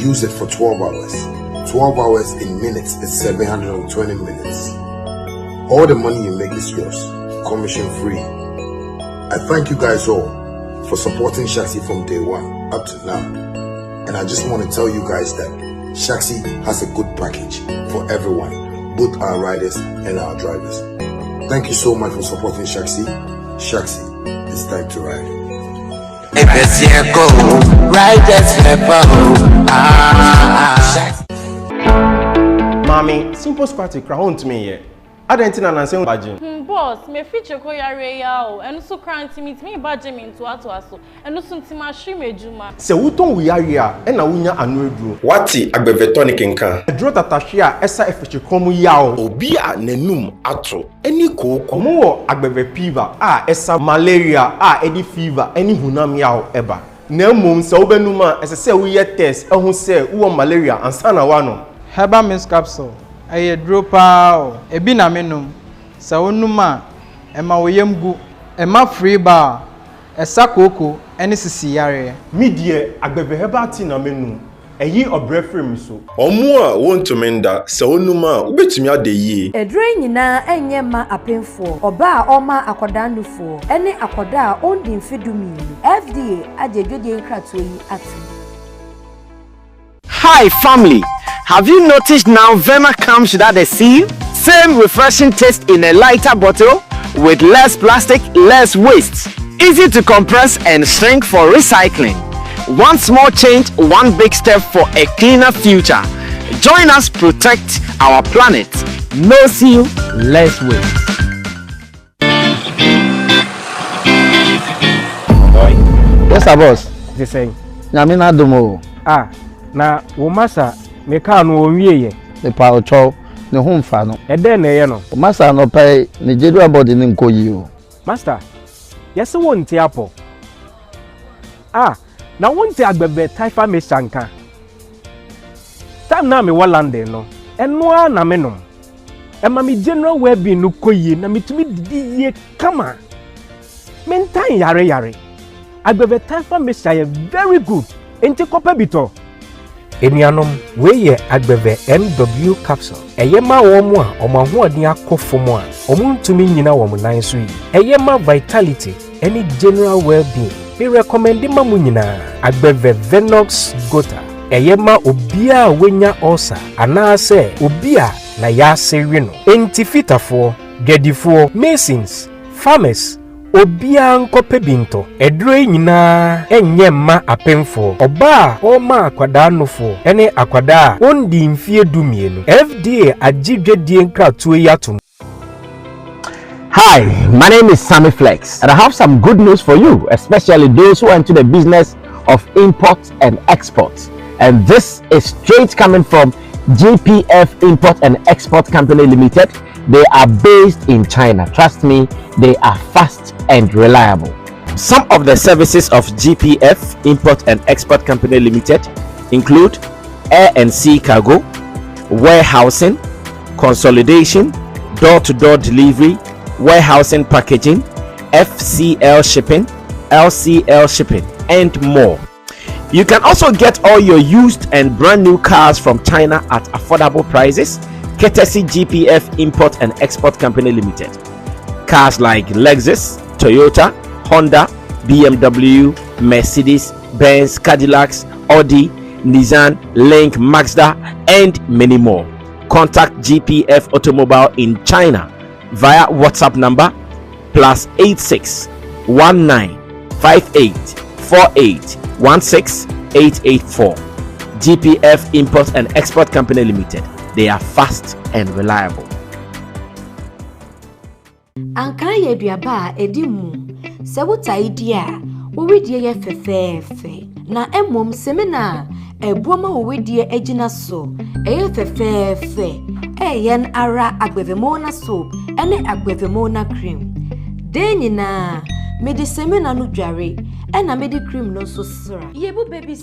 use it for 12 hours. 12 hours in minutes is 720 minutes. All the money you make is yours, commission free. I thank you guys all for supporting Shaxi from day one up to now. And I just want to tell you guys that Shaxi has a good package for everyone, both our riders and our drivers. Thank you so much for supporting Shaxi. Shaxi, it's time to ride. Mommy, simple squatty crown to me here. I didn't know anything about boss, me feature ko yare ya o. Enu so kranti meet me badge me into ato aso. Enu so ntima hwe mejuma. Se wuton we yare a e na wunya anu eduro. Wati agbevetonic nkan. Eduro tatahwe a esa efeche komu ya o. Obi a nanum ato. Eni kooko. Omo wo agbeve fever a esa malaria a edi fever eni hunam ya o eba. Na mum se obenum a ese se wo ye test ehun se wo malaria ansa na wa no. Herbal mist capsule. Aye dropa o. Ebi na menum. Sa onuma ema woyemgu ema free bar esa koko eni sisi yare Midie agbeve heba ti na menu eyi obrefrem so Omo a wontumenda se onuma ubetumi ade yi Edre nyina enye ma apemfo oba a oma akoda nufo ene akoda a ondi mfedumi FDA ajedwede nkrato yi atu Hi family, have you noticed now Vema comes without a seal? Same refreshing taste in a lighter bottle with less plastic, less waste. Easy to compress and shrink for recycling. One small change, one big step for a cleaner future. Join us protect our planet. No seal, less waste. Yes, boss. the same. Nyamina domo. Ah, na wo masa me ka no onwie ye. The power chow. Ne ho mfa no E den na ye no master no pay ne jedu abodi ne nkoyi o master yes won ti apo ah na won ti agbebe taifa me sanka tam na me walande no eno a na me no e ma me general well-being no koyi na me tumi didi ye kama mentan yare agbebe taifa me say very good enti kopa bito Enianom weye agbeve MW capsule. Eyema womu a omahoɔden akɔfom a omuntumi nyina wɔ nan so yi. Eyema vitality any general well-being. Me recommend ma mu nyina agbeve Venox Gota. Eyema obia wenya ulcer anaasɛ obia na yasɛwe no. Entifitafo, gedifo, masons, farmers Obia nkope binto eduro nyina enye ma apemfo oba o ma akwada nofo ene akwada ondi mfie dumienu FDA agidwedie nkratuo yatum. Hi, my name is Sammy Flex, and I have some good news for you, especially those who are into the business of import and export. And this is straight coming from GPF Import and Export Company Limited. They are based in China. Trust me, they are fast and reliable. Some of the services of GPF Import and Export Company Limited include air and sea cargo, warehousing, consolidation, door-to-door delivery, warehousing packaging, FCL shipping, LCL shipping, and more. You can also get all your used and brand new cars from China at affordable prices, courtesy GPF Import and Export Company Limited. Cars like Lexus, Toyota, Honda, BMW, Mercedes, Benz, Cadillacs, Audi, Nissan, Link, Mazda, and many more. Contact GPF Automobile in China via WhatsApp number +86 19 58 48 16 884. GPF Import and Export Company Limited. They are fast and reliable. Ankara ye duaba edimu se wuta idia wo wedie ye fefefe na emom semina ebuoma wo wedie agina so eye fefefe eyen ara agbevemona soap ene agbevemona cream de nyina medi semina no dware ena medi cream no so sra yebu baby.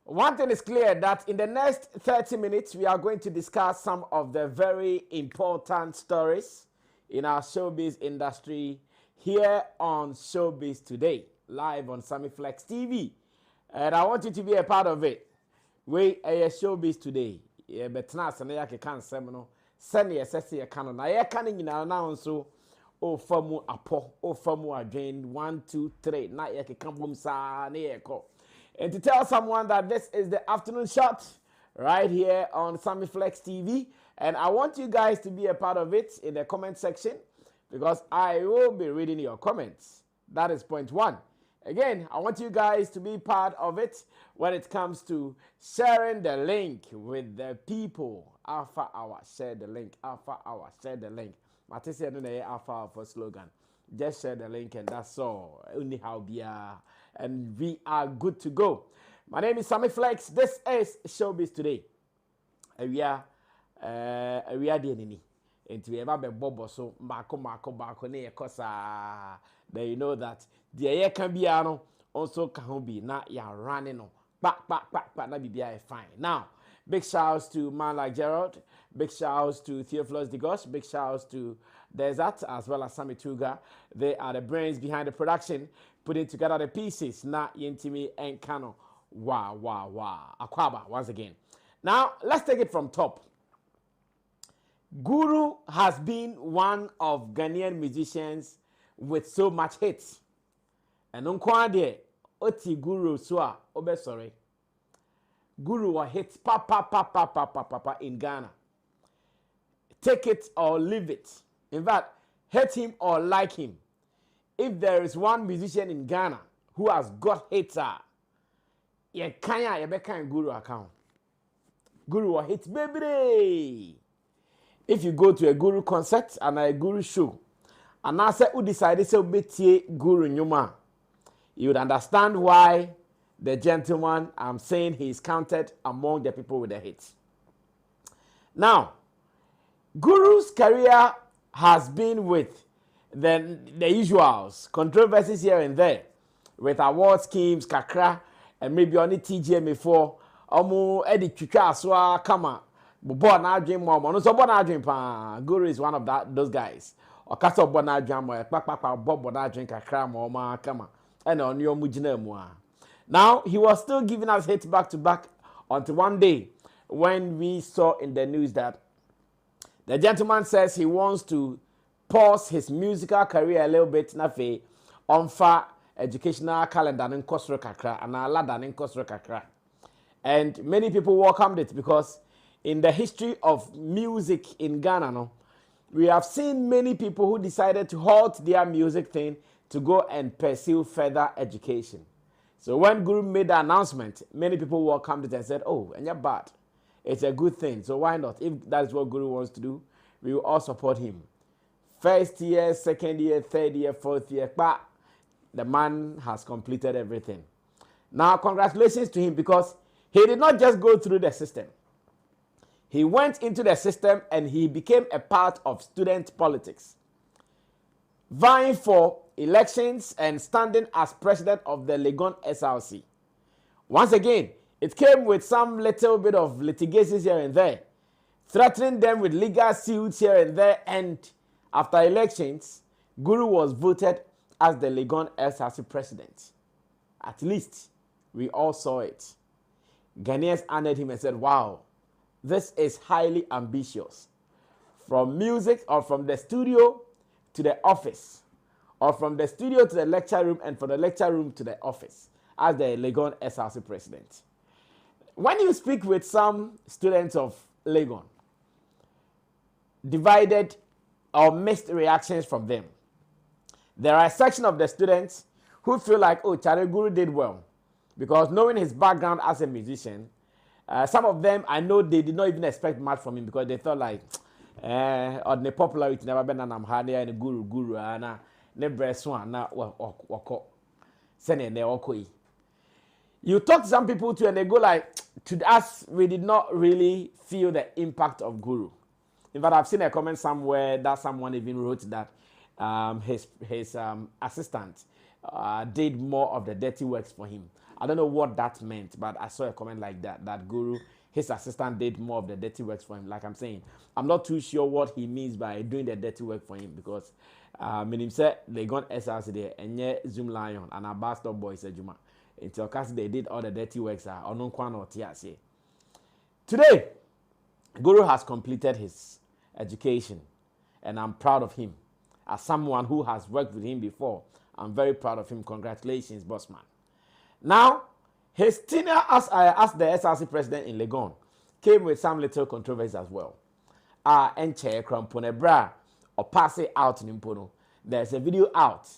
One thing is clear that in the next 30 minutes, we are going to discuss some of the very important stories in our showbiz industry here on Showbiz Today, live on Sammy Flex TV. And I want you to be a part of it. we a showbiz today. Yeah, but now se na ya ke kan sem no. Se na yesese ye kan no. Na ye kan nyina na nso o famu apo, o famu adwen 1 2 3 na ye ke kan bom sa na ye ko. And to tell someone that this is the afternoon shot right here on Sammy Flex TV, and I want you guys to be a part of it in the comment section because I will be reading your comments. That is point one. Again, I want you guys to be part of it when it comes to sharing the link with the people. Alpha Hour, share the link. Alpha Hour, share the link. Matisse no na Alpha Hour for slogan. Just share the link and that's all. Anyhow, and we are good to go. My name is Sammy Flex. This is Showbiz Today. We are the into ever be bobo so marco ne ekosa. Then you know that the air can be also can be na ya running no back na bibia fine. Now, big shouts to man like Gerald, big shouts to Theophilus Digos, big shouts to Desert as well as Sammy Tuga. They are the brains behind the production, putting together the pieces. Na Yentimi and Kano. Wow. Akwaba once again. Now, let's take it from top. Guru has been one of Ghanaian musicians with so much hits. And unkwade oti Guru soa obe sorry. Guru was hits pa in Ghana. Take it or leave it. In fact, hate him or like him. If there is one musician in Ghana who has got hits, ye kanya Guru account. Guru was hits baby. If you go to a Guru concert and a Guru show, and I say who decided to be Guru Nyuma, you would understand why the gentleman I'm saying he is counted among the people with the hits. Now, Guru's career has been with the usuals, controversies here and there, with award schemes, kakra, and maybe only TGM before, Eddie Chucha Aswa Kama. Born na dream mom, no so born na dream pa. Guru is one of those guys. Or cast born na dream mo, born na dream kakra mo ma kama. And on your mujina mo. Now he was still giving us hits back to back until one day when we saw in the news that the gentleman says he wants to pause his musical career a little bit na fe on fa educational calendar in Kosro kakra and alada in Kosro kakra. And many people welcomed it because in the history of music in Ghana, we have seen many people who decided to halt their music thing to go and pursue further education. So when Guru made the announcement, many people welcomed it and said, oh, and you're bad. It's a good thing. So why not? If that's what Guru wants to do, we will all support him. First year, second year, third year, fourth year, but the man has completed everything. Now, congratulations to him because he did not just go through the system. He went into the system and he became a part of student politics, vying for elections and standing as president of the Legon SRC. Once again, it came with some little bit of litigations here and there, threatening them with legal suits here and there, and after elections, Guru was voted as the Legon SRC president. At least, we all saw it. Ghanaians honored him and said, wow, this is highly ambitious. From music or from the studio to the office, or from the studio to the lecture room, and from the lecture room to the office as the Legon SRC president. When you speak with some students of Legon, divided or mixed reactions from them. There are a section of the students who feel like, oh, Chare Guru did well, because knowing his background as a musician, some of them, I know they did not even expect much from him because they thought like, on the popularity never been an Amhania and Guru, and ne breast-one, na wako, send ne okoi. You talk to some people too, and they go like, to us, we did not really feel the impact of Guru. In fact, I've seen a comment somewhere that someone even wrote that his assistant did more of the dirty works for him. I don't know what that meant, but I saw a comment like that, that Guru, his assistant did more of the dirty works for him. Like I'm saying, I'm not too sure what he means by doing the dirty work for him because him said they got SRC there and Zoom Lion and a Bastard Boys Juma. Until they did all the dirty works on Kwan or Tiasi. Today, Guru has completed his education, and I'm proud of him. As someone who has worked with him before, I'm very proud of him. Congratulations, boss man. Now, his tenure as the SRC president in Legon came with some little controversy as well. Enche Kramponebra or pass it out in Impono. There's a video out.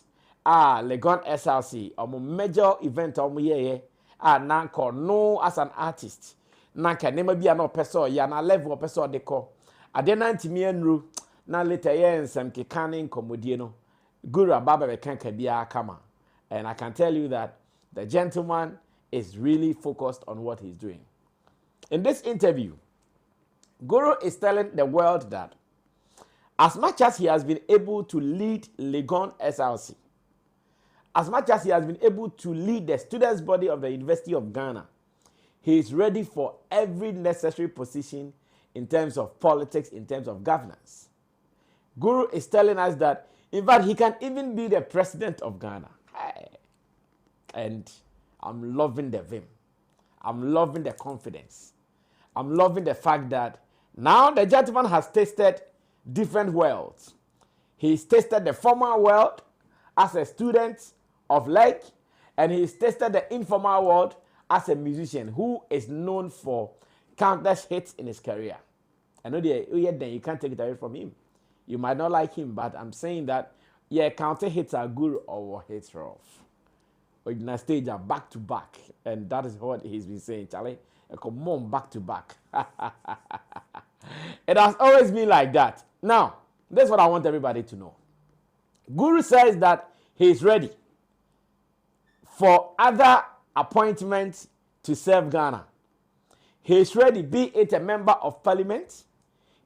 Legon SRC, a major event nanko no as an artist. Nanka never be no person, ya na level person de ko. Adena ntimienru na later yen some kikanin komodieno. Guru Ababa bekanka biya kama. And I can tell you that the gentleman is really focused on what he's doing. In this interview, Guru is telling the world that as much as he has been able to lead Legon SRC, as much as he has been able to lead the students' body of the University of Ghana, he is ready for every necessary position in terms of politics, in terms of governance. Guru is telling us that, in fact, he can even be the president of Ghana. And I'm loving the vim. I'm loving the confidence. I'm loving the fact that now the gentleman has tasted different worlds. He's tasted the formal world as a student of Lake, and he's tasted the informal world as a musician who is known for countless hits in his career. I know you can't take it away from him. You might not like him, but I'm saying that, yeah, counter hits are good or hits rough. In a stage are back to back, and that is what he's been saying, Charlie. Come on, back to back. It has always been like that. Now, that's what I want everybody to know. Guru says that he's ready for other appointments to serve Ghana. He's ready, be it a member of parliament.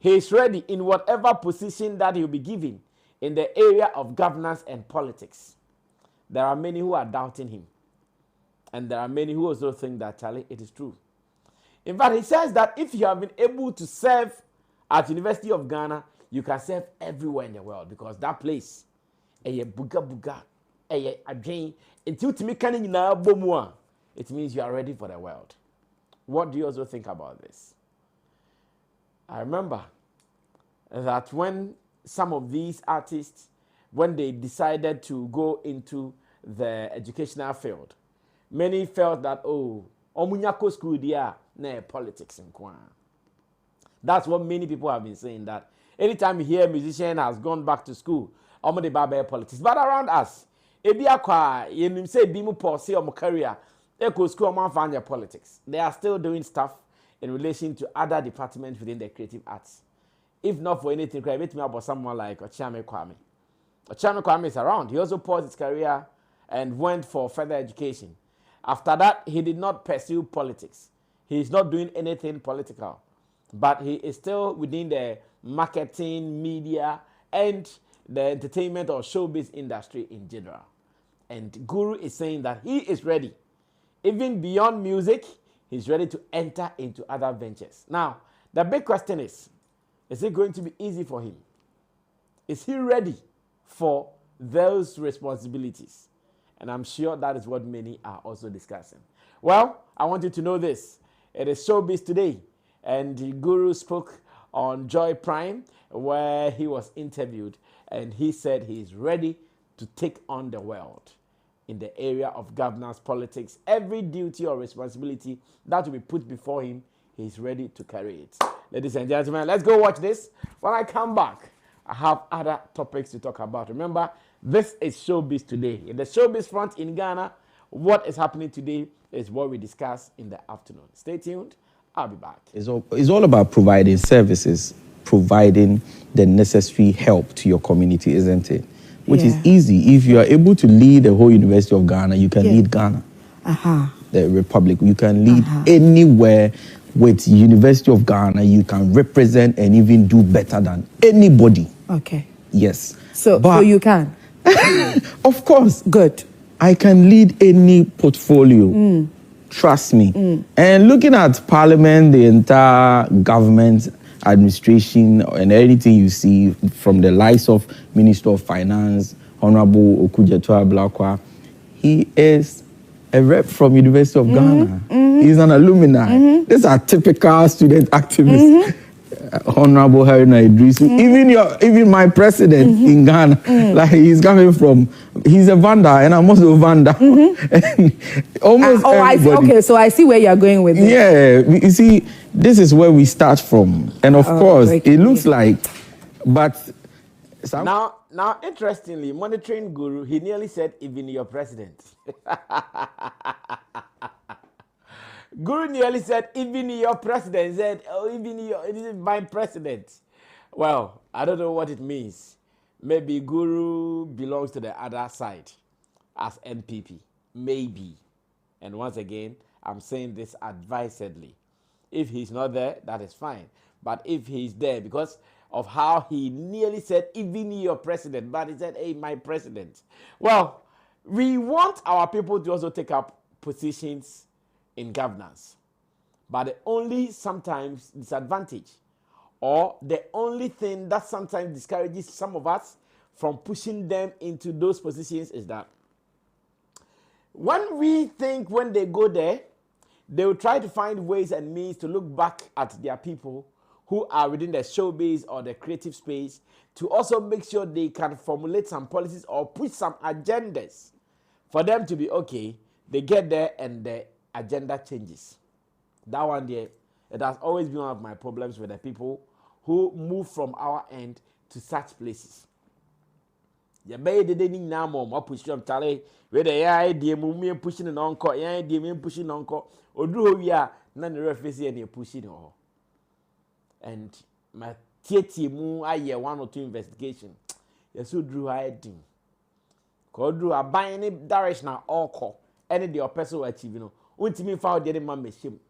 He's ready in whatever position that he'll be given in the area of governance and politics. There are many who are doubting him. And there are many who also think that, Charlie, it is true. In fact, he says that if you have been able to serve at University of Ghana, you can serve everywhere in the world, because that place, it means you are ready for the world. What do you also think about this? I remember that when some of these artists, when they decided to go into the educational field, many felt that, omunyako school dia na politics in Kwan. That's what many people have been saying, that anytime you hear a musician has gone back to school, omo de politics. But around us, ebia kwa yenim say bimu pause omo career, eko school omo find their politics. They are still doing stuff in relation to other departments within the creative arts. If not for anything, cry me about someone like Ochame Kwame. Ochame Kwame is around. He also paused his career and went for further education. After that, he did not pursue politics. He is not doing anything political. But he is still within the marketing, media, and the entertainment or showbiz industry in general. And Guru is saying that he is ready. Even beyond music, he's ready to enter into other ventures. Now, the big question is it going to be easy for him? Is he ready for those responsibilities? And I'm sure that is what many are also discussing. Well, I want you to know this. It is Showbiz Today, and the Guru spoke on Joy Prime, where he was interviewed, and he said he is ready to take on the world in the area of governance, politics. Every duty or responsibility that will be put before him, he's ready to carry it. Ladies and gentlemen, let's go watch this. When I come back, I have other topics to talk about. Remember, this is Showbiz Today. In the showbiz front in Ghana, what is happening today is what we discuss in the afternoon. Stay tuned. I'll be back. It's all about providing services, providing the necessary help to your community, isn't it? Which is easy. If you are able to lead the whole University of Ghana, you can lead Ghana, the Republic. You can lead anywhere with University of Ghana. You can represent and even do better than anybody. Okay. Yes. So you can? Of course. Good. I can lead any portfolio. Trust me. And looking at Parliament, the entire government, administration, and anything you see from the likes of Minister of Finance, Honorable Okujetua Blakwa, he is a rep from University of Ghana. He's an alumni. These are typical student activists. Honorable Haruna Idris, even my president in Ghana, like he's coming from, he's a Vanda and I'm also a Vanda. Almost everybody. Okay, so I see where you're going with this. Yeah, you see, this is where we start from. And of course, it looks like, but... Now, interestingly, monitoring guru, he nearly said, even your president. Guru nearly said, even your president. He said, oh, even my president. Well, I don't know what it means. Maybe Guru belongs to the other side as NPP. Maybe. And once again, I'm saying this advisedly. If he's not there, that is fine. But if he's there, because of how he nearly said, even your president, but he said, hey, my president. Well, we want our people to also take up positions in governance. But the only sometimes disadvantage or the only thing that sometimes discourages some of us from pushing them into those positions is that when we think when they go there, they will try to find ways and means to look back at their people who are within the showbiz or the creative space to also make sure they can formulate some policies or push some agendas for them to be okay. They get there and the agenda changes. That one there, it has always been one of my problems with the people who move from our end to such places. You may didn't now more push them tally where they are me pushing an encore, me pushing encore, or do we are none the reference and you're pushing all. And my TT moon, I hear 1 or 2 investigation. Yes, who drew I ding. Called drew a buying any direction at all call. Any the person achieve, you know. Ultimately found the man machine.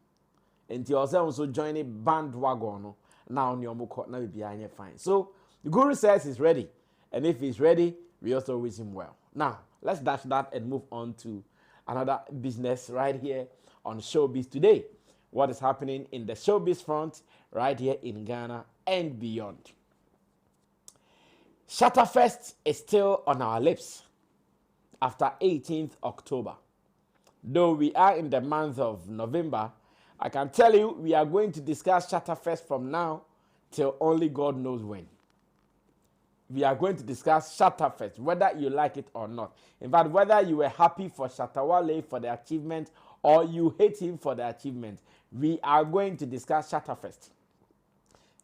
And you also join a bandwagon. Now on your moko, now be behind fine. So the guru says he's ready. And if he's ready, we also wish him well. Now, let's dash that and move on to another business right here on Showbiz Today. What is happening in the showbiz front right here in Ghana and beyond. Shattafest is still on our lips after 18th October. Though we are in the month of November, I can tell you we are going to discuss Shattafest from now till only God knows when. We are going to discuss Shattafest, whether you like it or not. In fact, whether you were happy for Shattawale for the achievement or you hate him for the achievement, we are going to discuss Shattafest.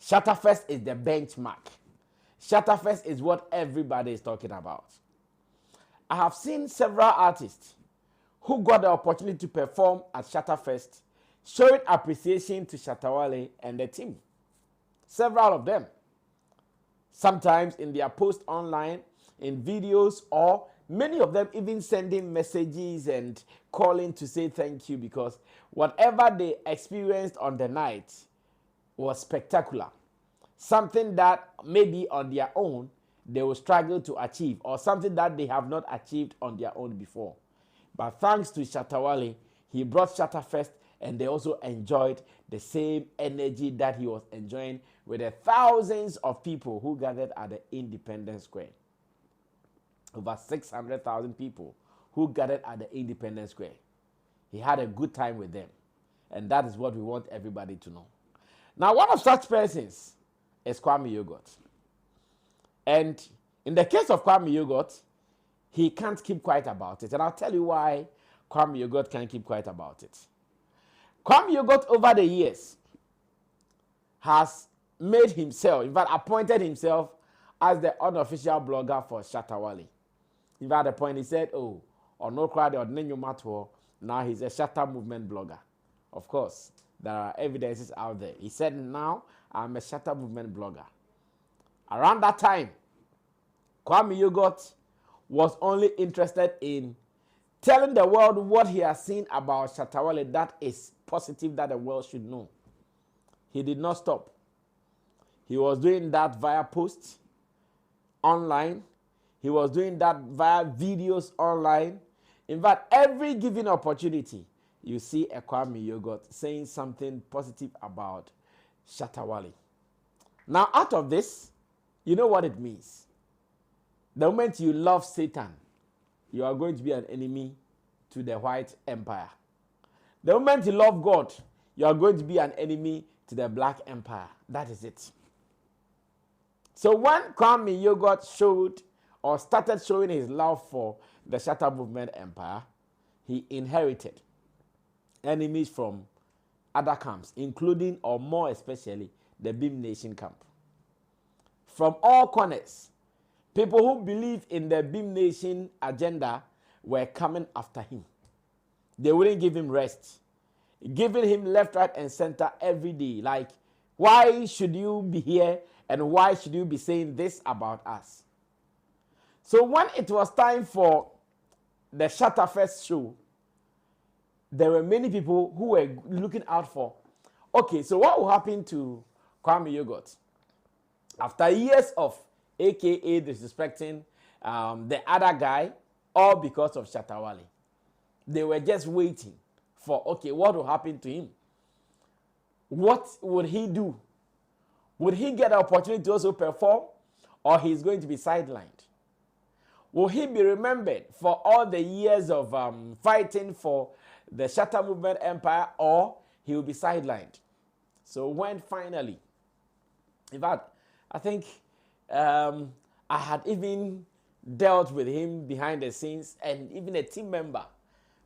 Shattafest is the benchmark. Shattafest is what everybody is talking about. I have seen several artists who got the opportunity to perform at Shattafest showing appreciation to Shattawale and the team. Several of them. Sometimes in their post online, in videos, or many of them even sending messages and calling to say thank you because whatever they experienced on the night was spectacular. Something that maybe on their own they will struggle to achieve or something that they have not achieved on their own before. But thanks to Shattawale, he brought Shattafest and they also enjoyed the same energy that he was enjoying with the thousands of people who gathered at the Independence Square. Over 600,000 people who gathered at the Independence Square. He had a good time with them. And that is what we want everybody to know. Now, one of such persons is Kwame Yogot. And in the case of Kwame Yogot, he can't keep quiet about it. And I'll tell you why Kwame Yogot can't keep quiet about it. Kwame Yogot over the years has made himself, in fact, appointed himself as the unofficial blogger for Shattawale. In fact, at the point he said, oh, or no crowd or no, now he's a Shatta movement blogger. Of course, there are evidences out there. He said, now I'm a Shatta movement blogger. Around that time, Kwame Yogot was only interested in telling the world what he has seen about Shattawale that is positive that the world should know. He did not stop. He was doing that via posts online. He was doing that via videos online. In fact, every given opportunity, you see a Kwame Yogot saying something positive about Shattawale. Now, out of this, you know what it means. The moment you love Satan, you are going to be an enemy to the white empire. The moment you love God, you are going to be an enemy to the black empire. That is it. So when Kwame Yogot showed or started showing his love for the Shatter Movement empire, he inherited enemies from other camps, including or more especially the Beam Nation camp. From all corners, people who believe in the Beam Nation agenda were coming after him. They wouldn't give him rest, giving him left, right, and center every day. Like, why should you be here and why should you be saying this about us? So when it was time for the Shattafest show, there were many people who were looking out for, okay, so what will happen to Kwame Yogot? After years of AKA disrespecting the other guy, all because of Shattawale. They were just waiting for, okay, what will happen to him? What would he do? Would he get the opportunity to also perform, or he's going to be sidelined? Will he be remembered for all the years of fighting for the Shatter Movement empire, or he will be sidelined? So when finally, in fact, I think I had even dealt with him behind the scenes, and even a team member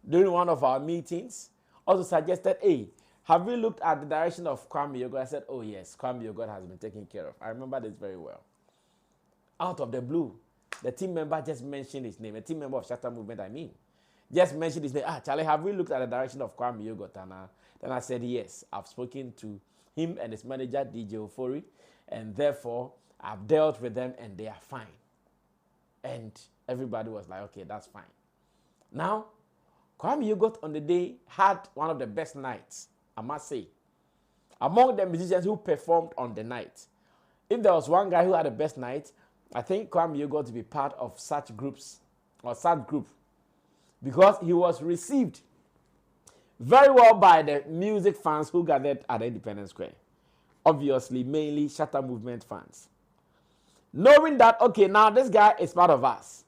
during one of our meetings also suggested, hey, have we looked at the direction of Kwame Yogot? I said, oh yes, Kwame Yogot has been taken care of. I remember this very well. Out of the blue, the team member just mentioned his name, a team member of Shatter Movement, I mean. Just mentioned his name. Charlie, have we looked at the direction of Kwame Yogot? And then I said, yes, I've spoken to him and his manager, DJ Ofori, and therefore, I've dealt with them and they are fine. And everybody was like, okay, that's fine. Now, Kwame Yogot on the day had one of the best nights, I must say. Among the musicians who performed on the night, if there was one guy who had the best night, I think Kwame Yogot to be part of such groups or such group, because he was received very well by the music fans who gathered at the Independence Square. Obviously, mainly Shatter Movement fans. Knowing that, okay, now this guy is part of us,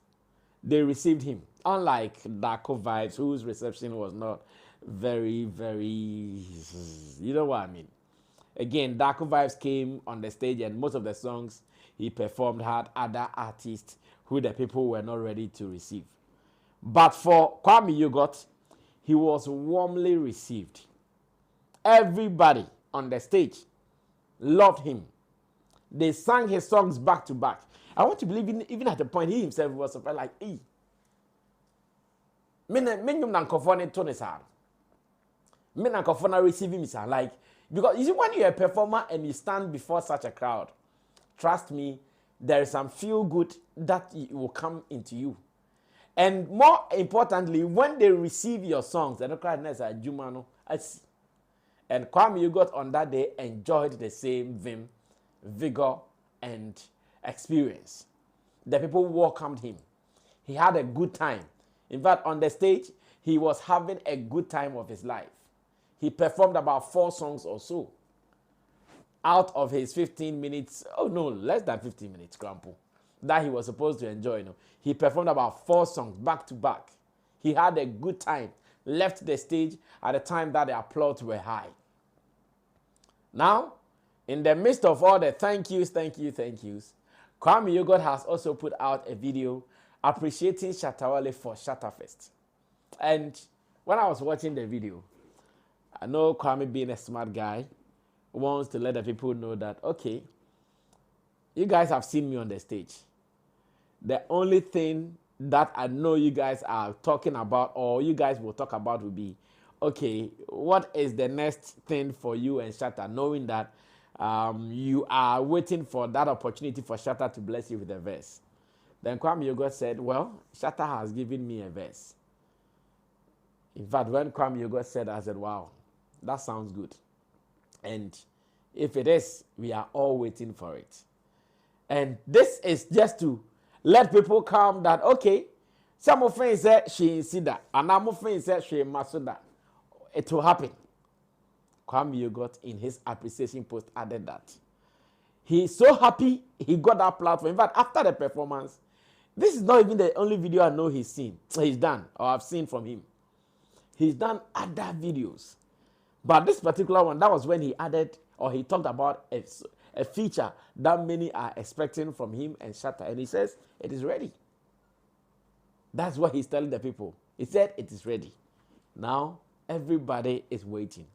they received him. Unlike Darko Vibes, whose reception was not very, very, you know what I mean. Again, Darko Vibes came on the stage and most of the songs he performed had other artists who the people were not ready to receive. But for Kwame Yogot, he was warmly received. Everybody on the stage loved him. They sang his songs back to back. I want to believe even at the point he himself was surprised, like, hey, me na nkofo to ne sa. Me na nkofo na receiving me sa, like, because you see, when you're a performer and you stand before such a crowd, trust me, there is some feel good that will come into you. And more importantly, when they receive your songs, the crowd knows that Jumano, I see. And Kwame Yogot on that day enjoyed the same vim, vigor, and experience. The people welcomed him. He had a good time. In fact, on the stage, he was having a good time of his life. He performed about 4 songs or so out of his 15 minutes, oh no, less than 15 minutes, Grandpa, that he was supposed to enjoy. You know. He performed about 4 songs back to back. He had a good time, left the stage at the time that the applause were high. Now, in the midst of all the thank yous, Kwame Yogot has also put out a video appreciating Shattawale for Shattafest. And when I was watching the video, I know Kwame, being a smart guy, wants to let the people know that, okay, you guys have seen me on the stage. The only thing that I know you guys are talking about, or you guys will talk about, will be, okay, what is the next thing for you and Shatta, knowing that you are waiting for that opportunity for Shatta to bless you with a verse. Then Kwame Yogot said, well, Shatta has given me a verse. In fact, when Kwame Yogot said that, I said, wow, that sounds good. And if it is, we are all waiting for it. And this is just to let people calm that, okay, some of them say she see that, and some of them say she must that. It will happen. Kwame Yogot in his appreciation post added that he's so happy he got that platform. In fact, after the performance, this is not even the only video I know he's done, or I've seen from him. He's done other videos. But this particular one, that was when he added, or he talked about a feature that many are expecting from him and Shatta. And he says, it is ready. That's what he's telling the people. He said, it is ready. Now, everybody is waiting.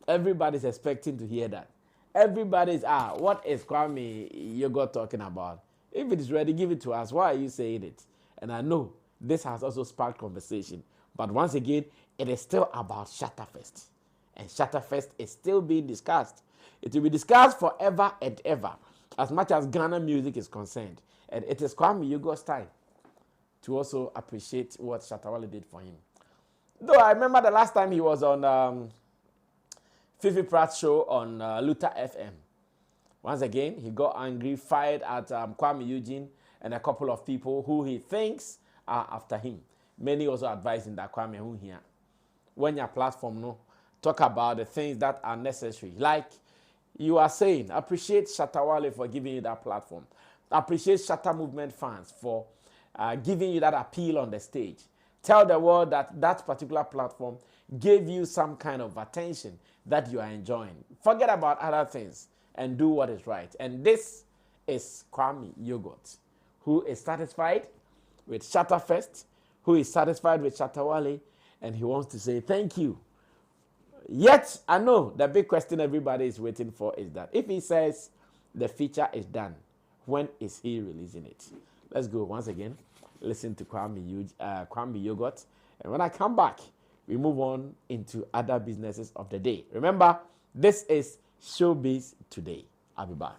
Everybody's expecting to hear that. Everybody's, what is Kwame Yogot talking about? If it is ready, give it to us. Why are you saying it? And I know this has also sparked conversation. But once again, it is still about Shattafest. And Shattafest is still being discussed. It will be discussed forever and ever, as much as Ghana music is concerned. And it is Kwame Yogot's time to also appreciate what Shatta did for him. Though I remember the last time he was on Fifi Pratt's show on Luther FM. Once again, he got angry, fired at Kwame Eugene and a couple of people who he thinks are after him. Many also advising that Kwame who here. When your platform talk about the things that are necessary. Like you are saying, appreciate Shatta for giving you that platform. Appreciate Shatta Movement fans for giving you that appeal on the stage. Tell the world that that particular platform gave you some kind of attention that you are enjoying. Forget about other things and do what is right. And this is Kwame Yogot, who is satisfied with Shattafest, who is satisfied with Shatta, and he wants to say thank you. Yet, I know the big question everybody is waiting for is that if he says the feature is done, when is he releasing it? Let's go once again. Listen to Kwame Yogot. And when I come back, we move on into other businesses of the day. Remember, this is Showbiz Today. I'll be back.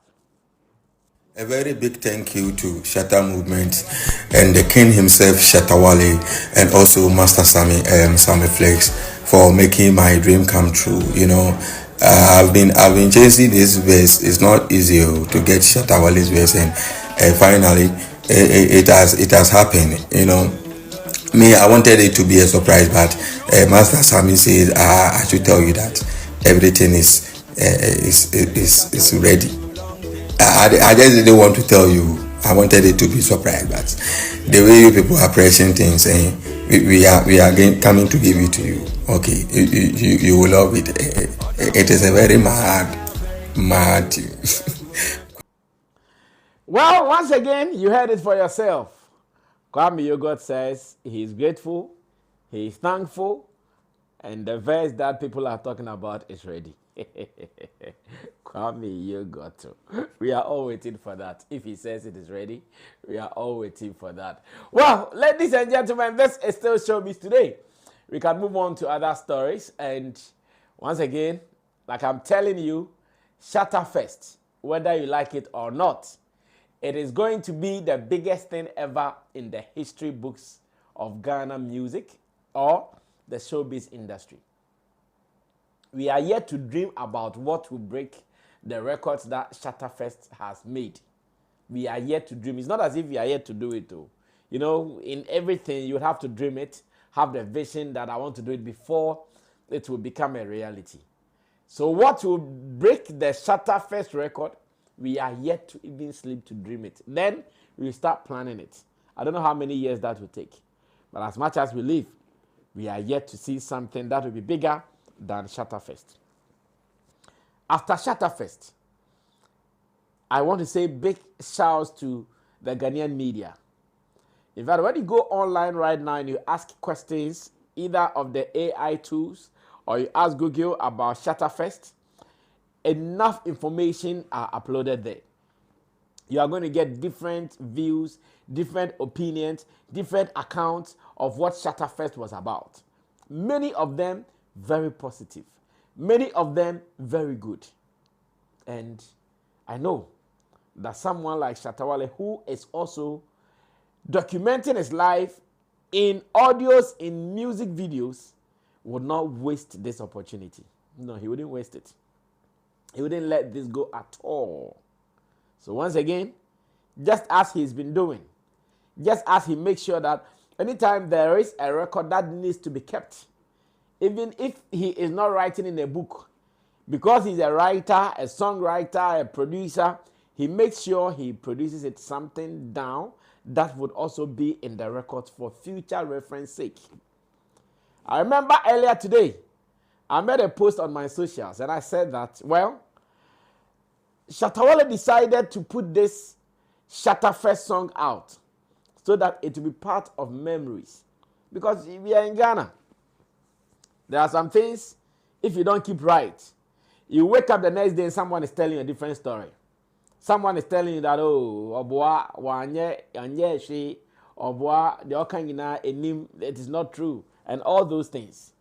A very big thank you to Shatta Movement and the king himself, Shattawale, and also Master Sammy, Sammy Flex, for making my dream come true. You know, I've been chasing this verse. It's not easy to get Shattawale's verse, and finally, it has happened. You know, me, I wanted it to be a surprise, but Master Sammy says I should tell you that everything is ready. I just didn't want to tell you. I wanted it to be surprise, but the way you people are pressing things, we are coming to give it to you. Okay, you will love it. It is a very mad. Well, once again, you heard it for yourself. Kwame Yogot says he is grateful, he is thankful, and the verse that people are talking about is ready. Kwame Yogot. We are all waiting for that. If he says it is ready, we are all waiting for that. Well, ladies and gentlemen, this is still Showbiz Today. We can move on to other stories. And once again, like I'm telling you, Shattafest, whether you like it or not, it is going to be the biggest thing ever in the history books of Ghana music or the showbiz industry. We are yet to dream about what will break the records that Shattafest has made. We are yet to dream. It's not as if we are yet to do it, though. You know, in everything, you have to dream it, have the vision that I want to do it before it will become a reality. So what will break the Shattafest record, we are yet to even sleep to dream it. Then we start planning it. I don't know how many years that will take. But as much as we live, we are yet to see something that will be bigger than Shattafest. After Shattafest, I want to say big shouts to the Ghanaian media. In fact, when you go online right now and you ask questions, either of the AI tools or you ask Google about Shattafest, enough information are uploaded there. You are going to get different views, different opinions, different accounts of what Shattafest was about. Many of them very positive. Many of them very good. And I know that someone like Shatta, who is also documenting his life in audios, in music videos, would not waste this opportunity. No, he wouldn't waste it. He wouldn't let this go at all. So once again, just as he's been doing, just as he makes sure that anytime there is a record that needs to be kept, even if he is not writing in a book, because he's a writer, a songwriter, a producer, he makes sure he produces it something down that would also be in the records for future reference sake. I remember earlier today, I made a post on my socials and I said that, well, Shattawale decided to put this Shattafest song out so that it will be part of memories. Because we are in Ghana. There are some things, if you don't keep right, you wake up the next day and someone is telling you a different story. Someone is telling you that, oh, Oboa, wanye she, Oboa, the Okangina, enim, it is not true, and all those things.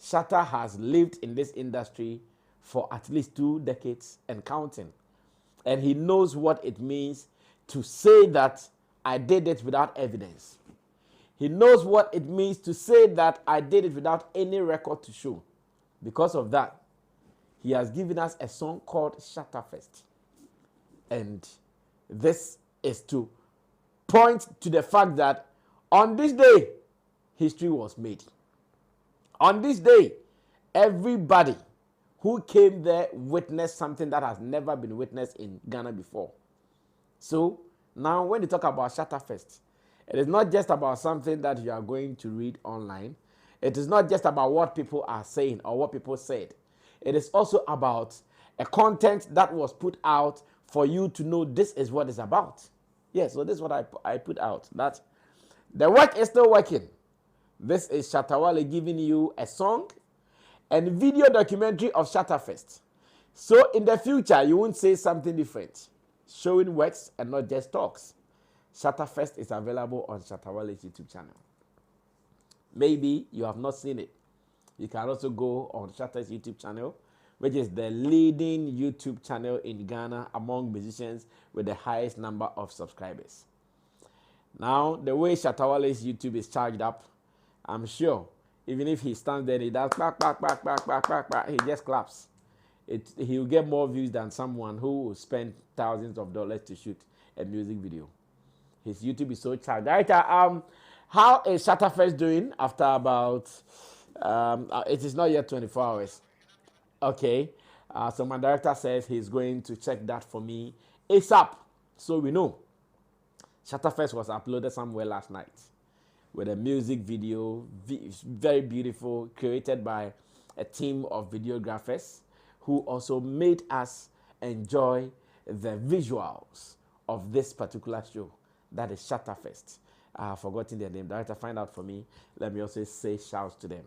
Shatta has lived in this industry for at least 2 decades and counting. And he knows what it means to say that I did it without evidence. He knows what it means to say that I did it without any record to show. Because of that, he has given us a song called Shattafest. And this is to point to the fact that on this day, history was made. On this day, everybody who came there witnessed something that has never been witnessed in Ghana before. So, now when you talk about Shattafest, it is not just about something that you are going to read online. It is not just about what people are saying or what people said. It is also about a content that was put out for you to know this is what it's about. Yes, so this is what I put out. That the work is still working. This is Shattawale giving you a song and video documentary of Shattafest. So in the future, you won't say something different. Showing works and not just talks. Shattafest is available on Shattawale's YouTube channel. Maybe you have not seen it. You can also go on Shatta's YouTube channel, which is the leading YouTube channel in Ghana among musicians with the highest number of subscribers. Now, the way Shattawale's YouTube is charged up, I'm sure, even if he stands there and he does clap, clap, clap, clap, clap, clap, clap, he just claps. He will get more views than someone who will spend thousands of dollars to shoot a music video. His YouTube is so charged. Right, how is Shattafest doing after about, it is not yet 24 hours. Okay, so my director says he's going to check that for me ASAP. So we know Shattafest was uploaded somewhere last night with a music video, very beautiful, created by a team of videographers who also made us enjoy the visuals of this particular show. That is Shattafest. I've forgotten their name. Director, find out for me. Let me also say shouts to them.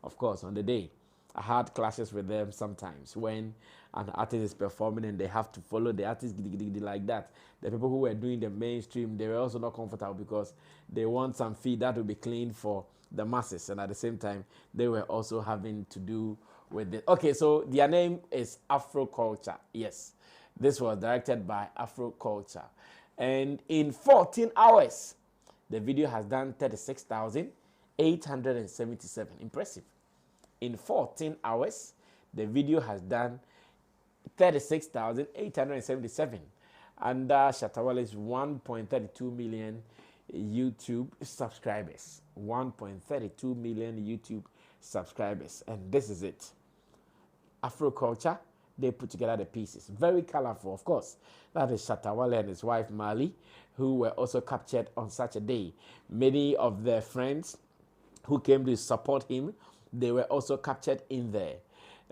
Of course, on the day, I had clashes with them sometimes when an artist is performing and they have to follow the artist like that. The people who were doing the mainstream, they were also not comfortable because they want some feed that will be clean for the masses. And at the same time, they were also having to do with it. Okay, so their name is Afro Culture. Yes, this was directed by Afro Culture. And in 14 hours, the video has done 36,877. Impressive. In 14 hours, the video has done 36,877. And Shattawale's 1.32 million YouTube subscribers. 1.32 million YouTube subscribers. And this is it. Afro Culture, they put together the pieces. Very colorful, of course. That is Shattawale and his wife, Mali, who were also captured on such a day. Many of their friends who came to support him, they were also captured in there.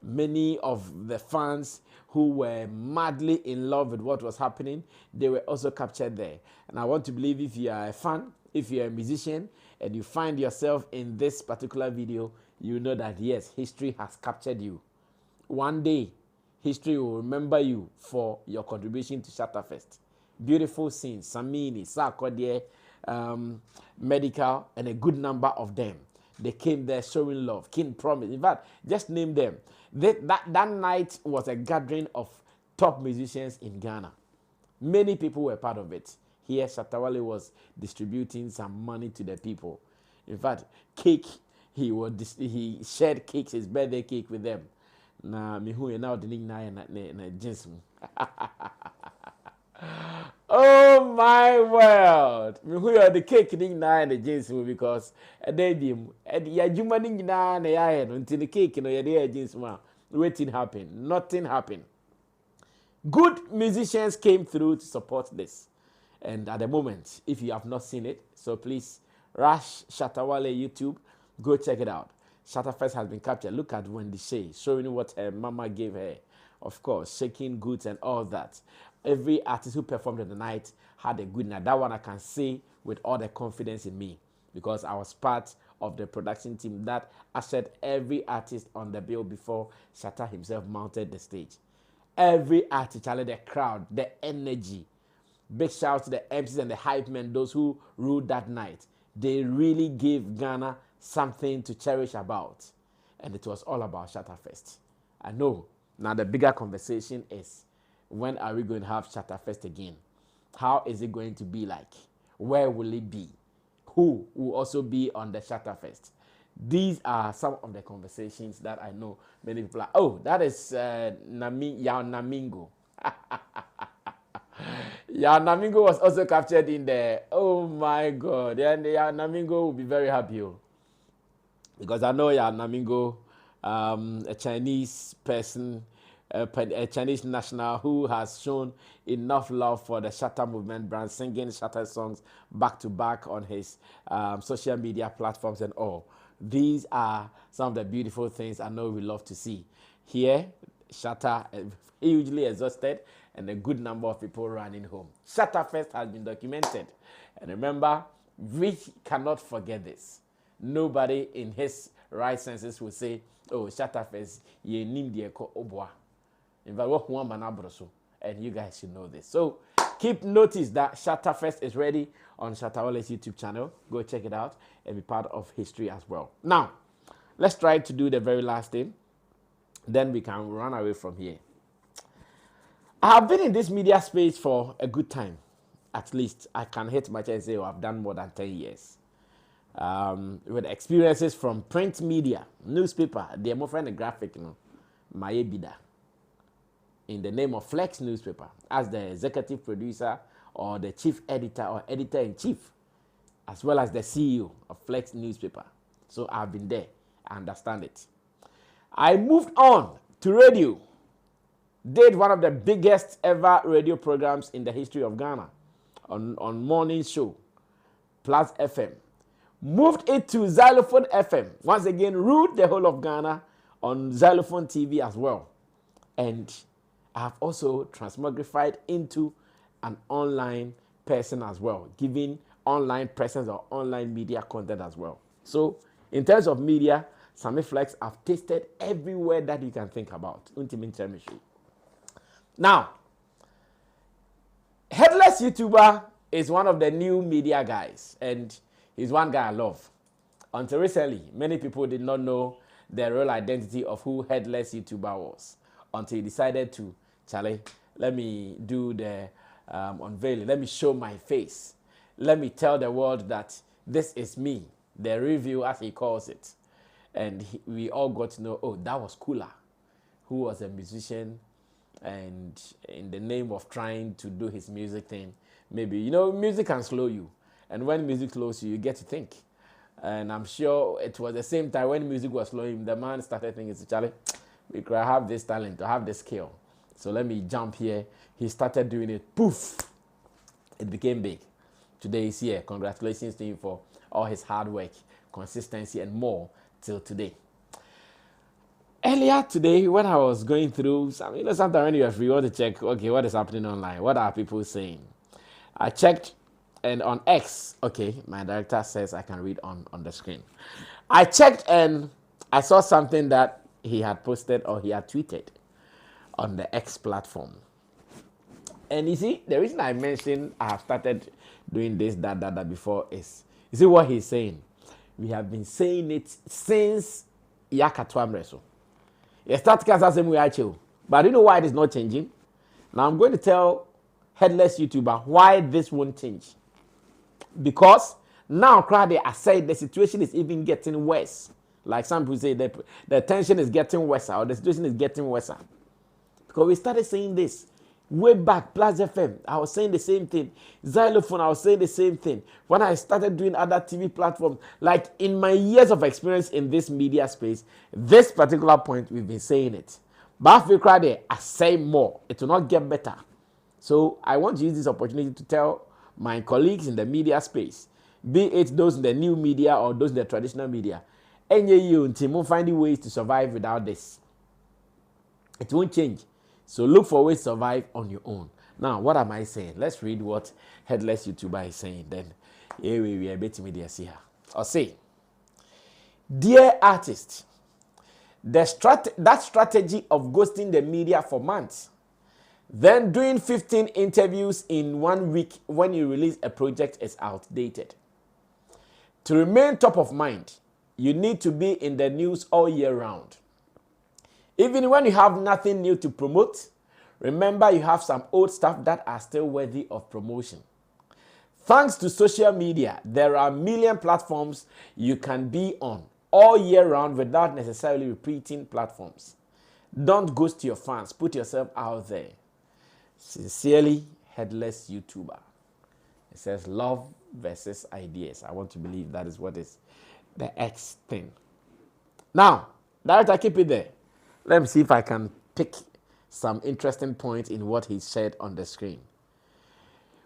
Many of the fans who were madly in love with what was happening, they were also captured there. And I want to believe if you are a fan, if you're a musician, and you find yourself in this particular video, you know that yes, history has captured you. One day, history will remember you for your contribution to Shattafest. Beautiful scenes, Sammy, Sakodie, Medical, and a good number of them. They came there showing love. King Promise. In fact, just name them. That night was a gathering of top musicians in Ghana. Many people were part of it. Here, Shattawale was distributing some money to the people. In fact, cake, he shared cakes, his birthday cake with them. Na mihu now the na jeans. Oh my world! Mihu the cake na the jeans because they dim ya juma na ya until the cake no ya the jeans ma. Waiting happened. Nothing happened. Good musicians came through to support this. And at the moment, if you have not seen it, so please rush Shattawale YouTube, go check it out. Shattafest has been captured. Look at Wendy Shay showing what her mama gave her. Of course, shaking goods and all that. Every artist who performed on the night had a good night. That one I can say with all the confidence in me because I was part of the production team that ushered every artist on the bill before Shatta himself mounted the stage. Every artist, Charlie, the crowd, the energy. Big shout to the MCs and the hype men, those who ruled that night. They really gave Ghana something to cherish about. And it was all about Shattafest. I know. Now the bigger conversation is, when are we going to have Shattafest again? How is it going to be like? Where will it be? Who will also be on the Shattafest? These are some of the conversations that I know many people are, oh, that is Yao Namingo. Yao Namingo was also captured in there. Oh my God. And Yao Namingo will be very happy. Because I know Yao Namingo, a Chinese person, a Chinese national who has shown enough love for the Shatta movement brand, singing Shatta songs back to back on his social media platforms and all. These are some of the beautiful things I know we love to see. Here, Shatta hugely exhausted and a good number of people running home. Shattafest has been documented. And remember, we cannot forget this. Nobody in his right senses will say, oh, Shattafest, ye nim die ko obwa. In fact, and you guys should know this. So keep notice that Shattafest is ready on Shattawale's YouTube channel. Go check it out and be part of history as well. Now, let's try to do the very last thing. Then we can run away from here. I have been in this media space for a good time. At least I can hit my chest and say, oh, I've done more than 10 years. With experiences from print media, newspaper, the more friend and graphic, my bida. In the name of Flex Newspaper, as the executive producer or the chief editor or editor-in-chief, as well as the CEO of Flex Newspaper. So I've been there. I understand it. I moved on to radio. Did one of the biggest ever radio programs in the history of Ghana on morning show, Plus FM. Moved it to Xylophone FM. Once again, ruled the whole of Ghana on Xylophone TV as well. And I have also transmogrified into an online person as well, giving online presence or online media content as well. So, in terms of media, Sammy Flex, I've tasted everywhere that you can think about. Now, Headless YouTuber is one of the new media guys, and he's one guy I love. Until recently, many people did not know the real identity of who Headless YouTuber was until he decided to, Charlie, let me do the unveiling. Let me show my face. Let me tell the world that this is me, the review as he calls it. And we all got to know, oh, that was Kula, who was a musician, and in the name of trying to do his music thing, maybe, you know, music can slow you. And when music slows you, you get to think. And I'm sure it was the same time when music was slowing him, the man started thinking, Charlie, because I have this talent, I have this skill. So let me jump here. He started doing it. Poof! It became big. Today he's here. Congratulations to him for all his hard work, consistency, and more till today. Earlier today, when I was going through, you know, sometimes when you're free, you want to check, okay, what is happening online? What are people saying? I checked, and on X, okay, my director says I can read on the screen. I checked, and I saw something that he had posted or he had tweeted on the X platform. And you see, the reason I mentioned I have started doing this, that before is, you see what he's saying? We have been saying it since Yakatwamreso. You start but do you know why it is not changing? Now I'm going to tell Headless YouTuber why this won't change. Because now, I said the situation is even getting worse. Like some people say, the tension is getting worse, or the situation is getting worse. Because we started saying this way back, Plus FM, I was saying the same thing. Xylophone, I was saying the same thing. When I started doing other TV platforms, like in my years of experience in this media space, this particular point, we've been saying it. But if we cry there, I say more. It will not get better. So I want to use this opportunity to tell my colleagues in the media space, be it those in the new media or those in the traditional media, Enye you until finding ways to survive without this. It won't change. So look for ways to survive on your own. Now, what am I saying? Let's read what Headless YouTuber is saying. Then, here we are betting media see her. I'll say, dear artist, that strategy of ghosting the media for months, then doing 15 interviews in 1 week when you release a project is outdated. To remain top of mind, you need to be in the news all year round. Even when you have nothing new to promote, remember you have some old stuff that are still worthy of promotion. Thanks to social media, there are a million platforms you can be on all year round without necessarily repeating platforms. Don't ghost your fans. Put yourself out there. Sincerely, Headless YouTuber. It says love versus ideas. I want to believe that is what is the X thing. Now, director, keep it there. Let me see if I can pick some interesting points in what he said on the screen.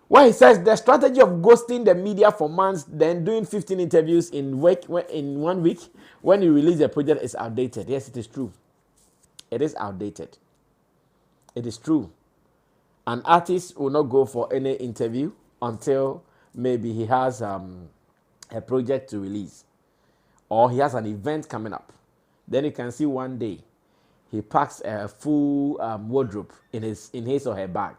Well, he says the strategy of ghosting the media for months, then doing 15 interviews in 1 week when you release a project is outdated. Yes, it is true. It is outdated. It is true. An artist will not go for any interview until maybe he has a project to release or he has an event coming up. Then you can see one day he packs a full wardrobe in his or her bag.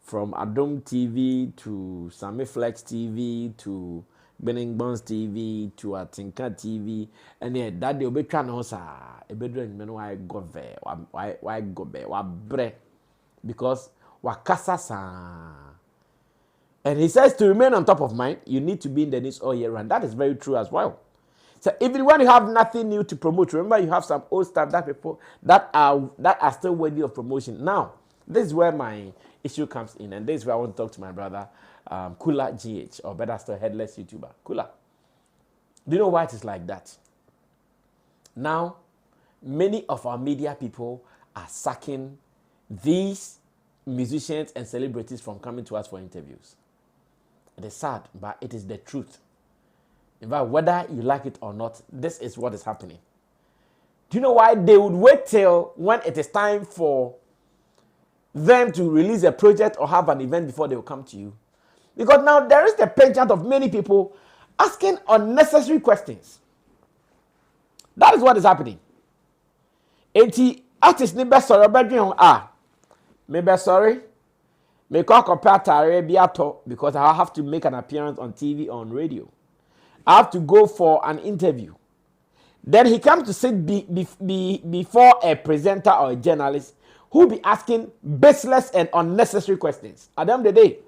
From Adom TV to Sammy Flex TV to Benning Bones TV to Atinka TV, and then that day be trying to say, "A bedroom man why go there, why go there, why bre," because wakasa sa. And he says to remain on top of mind, you need to be in the news all year round. That is very true as well. So even when you have nothing new to promote, remember you have some old stuff that are still worthy of promotion. Now, this is where my issue comes in, and this is where I want to talk to my brother, Kula GH, or better still, Headless YouTuber. Kula, do you know why it is like that? Now, many of our media people are sacking these musicians and celebrities from coming to us for interviews. It is sad, but it is the truth. In fact, whether you like it or not, this is what is happening. Do you know why they would wait till when it is time for them to release a project or have an event before they will come to you? Because now there is the penchant of many people asking unnecessary questions. That is what is happening. Enti artist ni be sorry bedwen me be sorry. Me call compare biato because I have to make an appearance on TV, on radio. I have to go for an interview. Then he comes to sit before a presenter or a journalist who will be asking baseless and unnecessary questions. At the end of the day,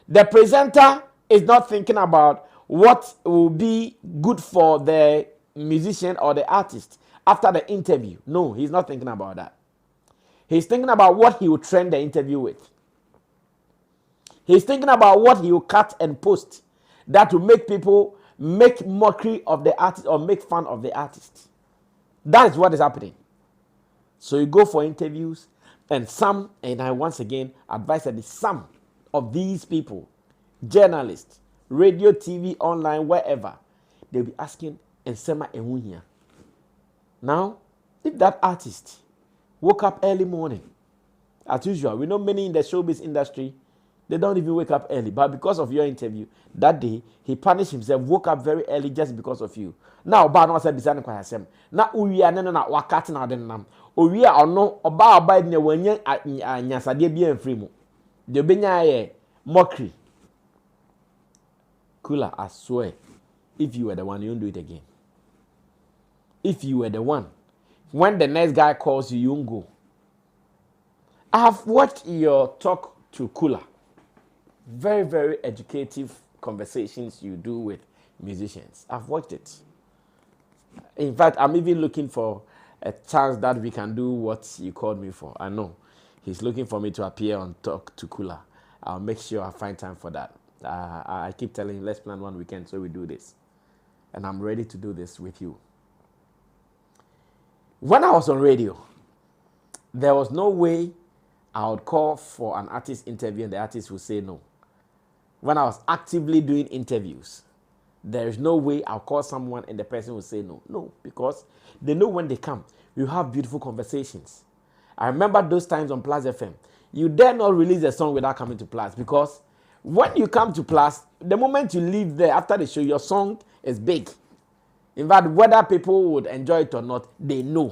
the presenter is not thinking about what will be good for the musician or the artist after the interview. No, he's not thinking about that. He's thinking about what he will trend the interview with. He's thinking about what he will cut and post that will make people make mockery of the artist or make fun of the artist. That is what is happening. So you go for interviews, and I once again advise that some of these people, journalists, radio, TV, online, wherever, they'll be asking, and Sema Emunya. Now, if that artist woke up early morning, as usual, we know many in the showbiz industry, they don't even wake up early. But because of your interview, that day, he punished himself, woke up very early just because of you. Now, Oba no said design kwa hasem. Na uwi anene na wakati na adenam. Uwi ono Oba ne wanye nyasade bia mfiri mu. De benya ye mockery. Kula, I swear, if you were the one, you won't do it again. If you were the one, when the next guy calls you, you won't go. I have watched your talk to Kula. Very, very educative conversations you do with musicians. I've watched it. In fact, I'm even looking for a chance that we can do what you called me for. I know he's looking for me to appear on Talk to Kula. I'll make sure I find time for that. I keep telling him, let's plan one weekend so we do this. And I'm ready to do this with you. When I was on radio, there was no way I would call for an artist interview and the artist would say no. When I was actively doing interviews, There is no way I'll call someone and the person will say no. No, because they know when they come, you have beautiful conversations. I remember those times on Plus FM. You dare not release a song without coming to Plus, because when you come to Plus, the moment you leave there after the show, your song is big. In fact, whether people would enjoy it or not, they know.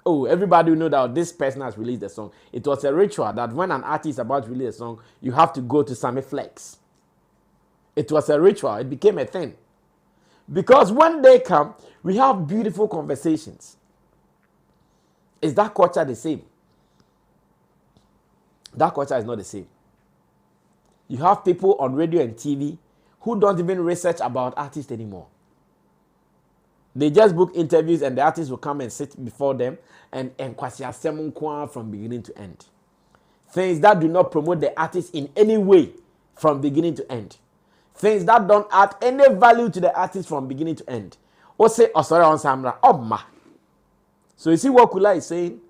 Oh, everybody will know that this person has released a song. It was a ritual that when an artist is about to release a song, you have to go to Sammy Flex. It was a ritual. It became a thing. Because when they come, we have beautiful conversations. Is that culture the same? That culture is not the same. You have people on radio and TV who don't even research about artists anymore. They just book interviews and the artist will come and sit before them and from beginning to end. Things that do not promote the artist in any way from beginning to end. Things that don't add any value to the artist from beginning to end. Or say, oh sorry, on Samra, oh ma. So you see what Kula is saying?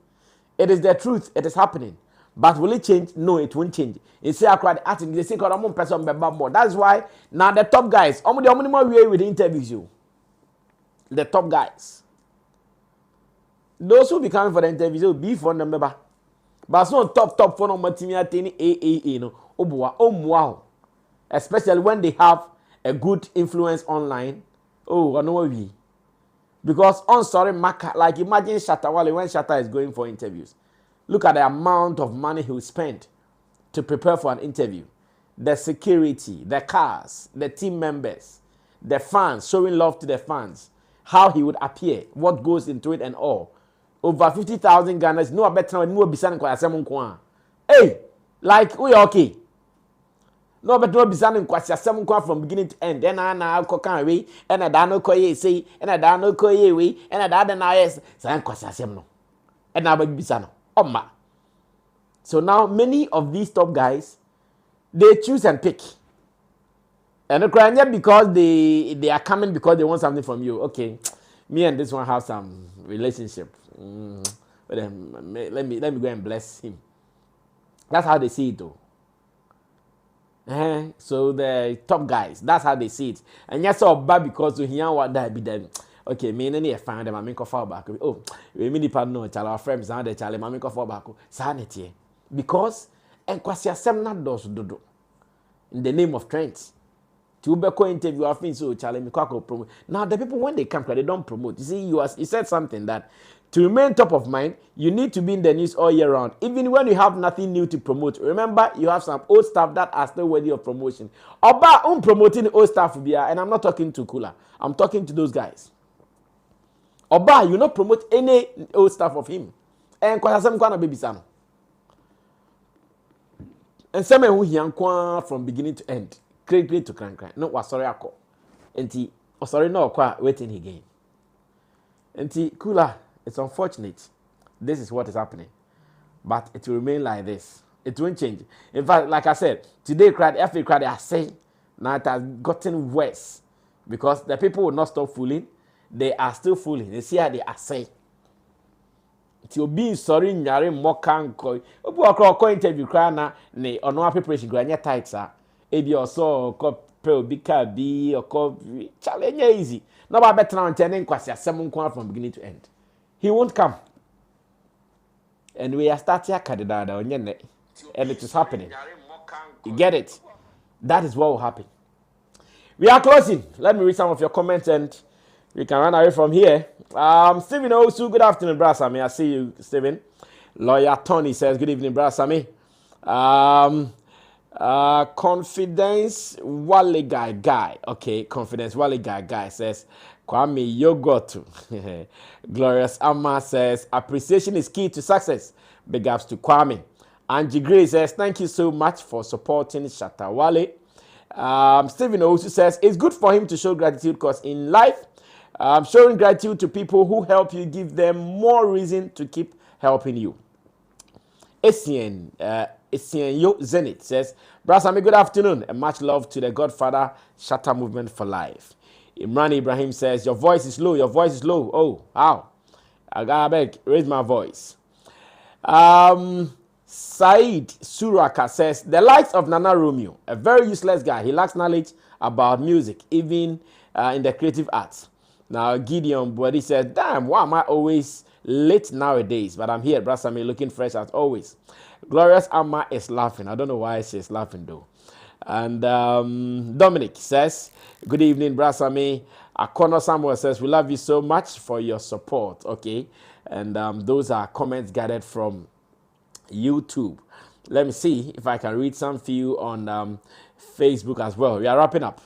It is the truth, it is happening. But will it change? No, it won't change. You see, I cried artist, they say, person more. That's why now the top guys, how many more way with the interviews you? The top guys. Those who be coming for the interviews will be for number. But so top for no material thing AAA no. Wow. Especially when they have a good influence online. Oh, I know what we. Because on sorry Maka, like imagine Shattawale when Shatta is going for interviews. Look at the amount of money he will spend to prepare for an interview. The security, the cars, the team members, the fans, showing love to the fans. How he would appear, what goes into it and all. Over 50,000 Ghanas, no better no bisan kwa asem nkwa. Hey, like we okay. No better no bisan kwa asem nkwa from beginning to end. Then na ko kan we, and da no koye say, and da no koye we, and da na yes, san kwa asem no. And na ba bisan. Oma. So now many of these top guys, they choose and pick. And the crying because they are coming because they want something from you. Okay, me and this one have some relationship. But let me go and bless him. That's how they see it, though. So the top guys, that's how they see it. And yes, so bad because we hear what that be them. Okay, me and any find them. I make a fall back. Oh, we mean the no child our friends and the child. I make a fall back. Sanity, because and kwasia sem na does do in the name of trends. To Ubeko interview, I think so. Challenge me promote. Now the people when they come, they don't promote. You see, you said something that to remain top of mind, you need to be in the news all year round, even when you have nothing new to promote. Remember, you have some old stuff that are still worthy of promotion. Oba promoting old stuff, and I'm not talking to Kula. I'm talking to those guys. Oba, you not promote any old stuff of him. And kwa some kwana baby son. And some who he from beginning to end. Great to crank. No, was sorry, I call. And he, oh, sorry, no, quite waiting again. And he, Kula, it's unfortunate. This is what is happening. But it will remain like this. It won't change. In fact, like I said, today, every crowd, I say, now it has gotten worse. Because the people will not stop fooling. They are still fooling. They see how they are saying. You'll be sorry, Nyari, Mokan, Koi. Obu interview, Krana, ne, or no preparation, Grania tight, sir. Ebi also ko bika bi or challenge easy. No ba better now turning kwasi seven from beginning to end. He won't come. And we are starting kadada onye and it is happening. You get it? That is what will happen. We are closing. Let me read some of your comments and we can run away from here. Stephen Osu, good afternoon, brother Sammy. I see you, Stephen. Lawyer Tony says, good evening, brother Sammy. Confidence Wale guy. Okay, Confidence Wale guy says, Kwame Yogot. Glorious Amma says, appreciation is key to success. Big ups to Kwame. Angie Gray says, thank you so much for supporting Shattawale. Stephen Osu says, it's good for him to show gratitude because in life, showing gratitude to people who help you give them more reason to keep helping you. Essien Yo Zenith says, Brasami, good afternoon and much love to the Godfather Shatta Movement for Life. Imran Ibrahim says, your voice is low. Oh, how? I gotta beg, raise my voice. Said Suraka says, the likes of Nana Romeo, a very useless guy. He lacks knowledge about music, even in the creative arts. Now, Gideon Body says, damn, why am I always late nowadays? But I'm here, Brasami, looking fresh as always. Glorious Amma is laughing. I don't know why she's laughing, though. And Dominic says, good evening, Brasami. Akono Samuel says, we love you so much for your support. Okay. And those are comments gathered from YouTube. Let me see if I can read some few on Facebook as well. We are wrapping up.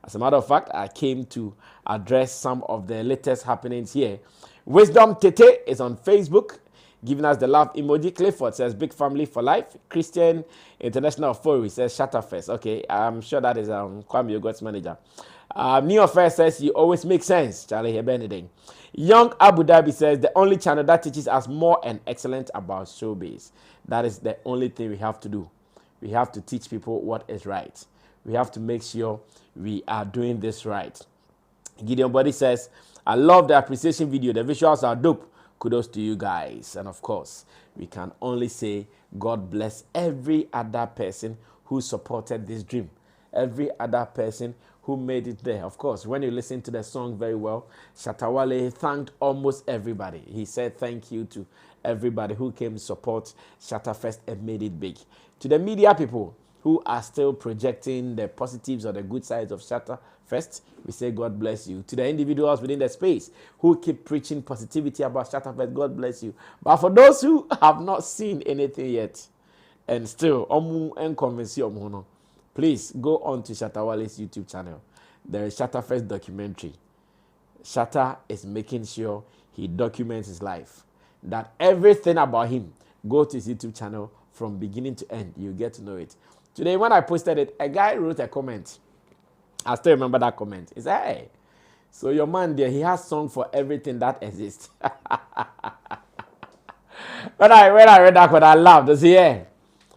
As a matter of fact, I came to address some of the latest happenings here. Wisdom Tete is on Facebook, giving us the love emoji. Clifford says, big family for life. Christian International Forum says, Shattafest. Okay, I'm sure that is Kwame Yogot's manager. Neo Fair says, you always make sense, Charlie Hebeneding. Young Abu Dhabi says, the only channel that teaches us more and excellent about showbiz. That is the only thing we have to do. We have to teach people what is right. We have to make sure we are doing this right. Gideon Body says, I love the appreciation video. The visuals are dope. Kudos to you guys. And of course, we can only say God bless every other person who supported this dream. Every other person who made it there. Of course, when you listen to the song very well, Shattawale thanked almost everybody. He said thank you to everybody who came to support Shattafest and made it big. To the media people who are still projecting the positives or the good sides of Shattafest, we say God bless you. To the individuals within the space who keep preaching positivity about Shattafest, God bless you. But for those who have not seen anything yet and still please go on to Shattawale's YouTube channel. There is Shattafest documentary. Shatta is making sure he documents his life. That everything about him, go to his YouTube channel from beginning to end. You get to know it. Today, when I posted it, a guy wrote a comment. I still remember that comment. He said, hey, so your man there, he has song for everything that exists. When I read that, I laughed. I said,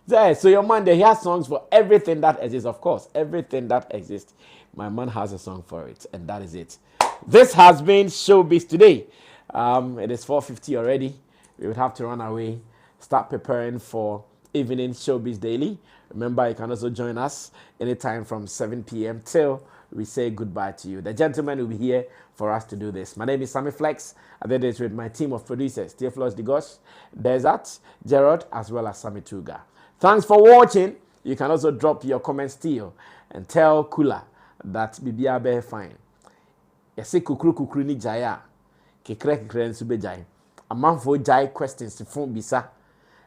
yeah. So your man there, he has songs for everything that exists. Of course, everything that exists. My man has a song for it, and that is it. This has been Showbiz today. It is 4:50 already. We would have to run away, start preparing for evening Showbiz Daily. Remember, you can also join us anytime from 7 p.m. till we say goodbye to you. The gentleman will be here for us to do this. My name is Sammy Flex. I did this with my team of producers, Theophilus Digosh, Desert, Gerard, as well as Sammy Tuga. Thanks for watching. You can also drop your comments still and tell Kula that Bibia be fine. Yesi kukru ni jaya. Kekre nsu be jai. Amanfo jai questions to phone bisa.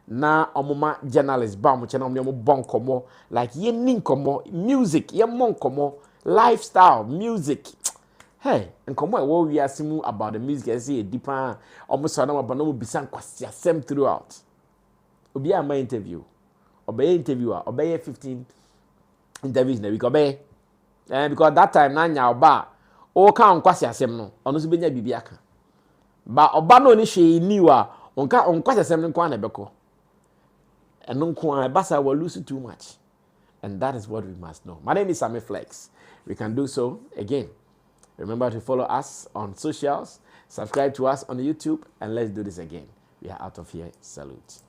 Na omoma journalist ba mo chena mo bon komo like ye nin komo music ye mon komo lifestyle music. Hey, and come on, we are seeing about the music. I see a deeper almost on about no bisa kwasi asem throughout. Obi a my interview. Obey interviewer, obey 15 interviews na week obey. Because that time na nya oba o kan kwasi asem no ono so benya bibia ka. Ba oba no ni hwe ni wa on kwasi asem no kwa na beko. And no kwa basa will lose too much. And that is what we must know. My name is Sammy Flex. We can do so again. Remember to follow us on socials, subscribe to us on YouTube, and let's do this again. We are out of here. Salute.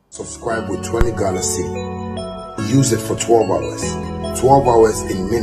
Subscribe with 20 Ghana cedi. Use it for 12 hours. 12 hours in minutes.